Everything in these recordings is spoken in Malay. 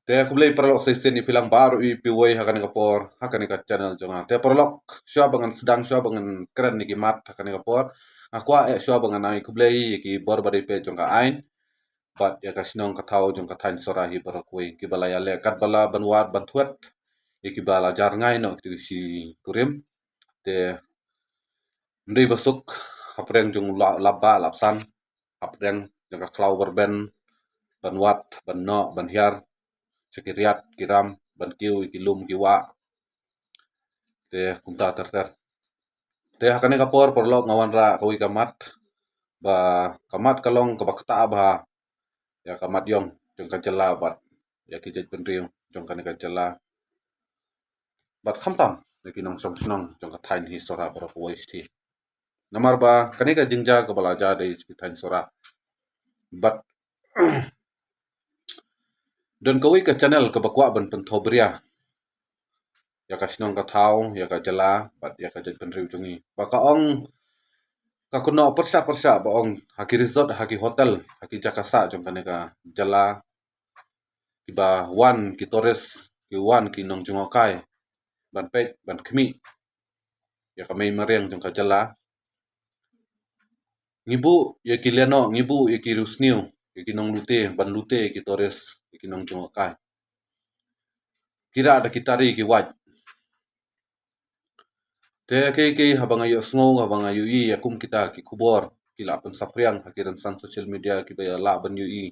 Te aku beli perlok season ipilang baru ipiway hakan kapor hakan ka channel jonga. Te perlok syua bangan sedang syua bangan keren niki mat hakan kapor. Aku syua bangan ai ku beli ki bor bari pe jonga ain. Bat ya kasinong katau jong katain sorahi barakui ki balaya le kat bala banwat bantuat iki bala jar ngai no ki si kurim te ndai basuk hapreng jong labba lapsan hapreng jong ka klau berben banwat banno banhiar sekiriat kiram ban kiu ikilum kiwa te kumta terter te hakane kapor porlok ngawan ra kawi kamat ba kamat kalong kabakta ba ya kamat yong jong kancela bat ya kijaj penriu jong kane kancela bat khamtam lekin nong song snong jong ka thain hi sora bara voice thi namar ba kane ka jingja ka balaja dei thain sora bat dan kawi ka channel ka bakwa ban penthobria ya ka snong ka thau ya ka jela bat ya ka jaj penriu jongi ba ka ong ka kuno persa persa ba ong haki resort haki hotel haki jakasa jong kane ka jela kiba wan ki torres ki wan ki nong jungokai ban pet ban khmi ya ka mei mareng jong ka jela ngibu ya ki leno ngibu ya ki rusniu ya ki nong lute ban lute ki torres ya ki nong jungokai kira ada kitari ki waj te ke habang ayo sngo habang ayo I yakum kita ki kubor ki la pen sapriang hakiran san social media ki ba la ban yu I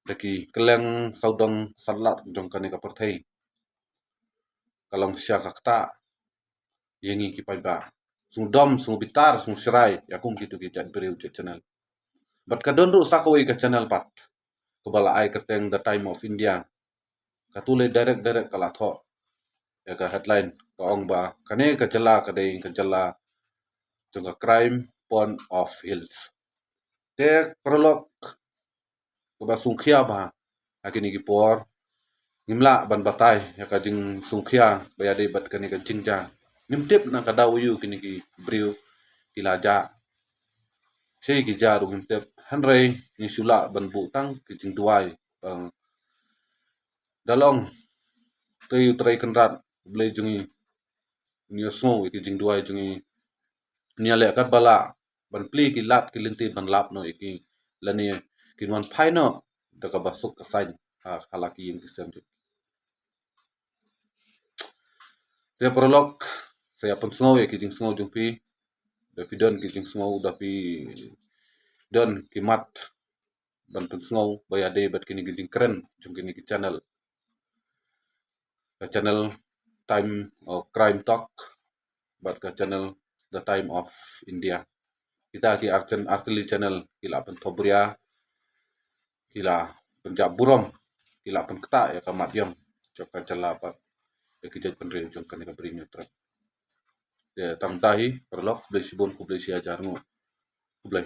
daki keleng saudong salat jong kane ka perthei kalong sya kakta yengi ki paiba sung dom sung bitar sung shrai yakum kitu ki jan beriu channel bat kadon ru sakoi ka channel pat kebala ai kerteng the time of India katule direct kala tho ya ka headline ka ong ba kane ka jela ka dei ka jela jong ka crime pond of hills te prolog ba sungkhia ba akini ki por ngimla ban batai ya ka jing sungkhia ba ya dei bat kane ka jingja nimtip na ka daw yu kini ki briu kilaja sei ki jaru nimtip hanrei ni sula ban bu tang ki jing duai bang dalong tei utrai kenrat blei jungi ni osmo ki jing duai jungi ni ale kat bala ban pli ki lat ki linti ban lap no iki lani ki wan phai no da ka basuk ka sain halaki yin kisem ju te prolog saya pun sngo ya ki jing sngo jung pi da pi don ki jing sngo da pi don ki mat ban pun sngo baya de bat kini ki jing keren jung kini ki channel ka channel time of crime talk bat ka channel the time of India kita ki artili channel kila pen thobria kila penjab burom kila pen keta ya ka mat yom joka jala pat ya ki jaj penri jong kane ka brinyo tra de tam tahi perlok blei sibon ku blei sia jarngo ku blei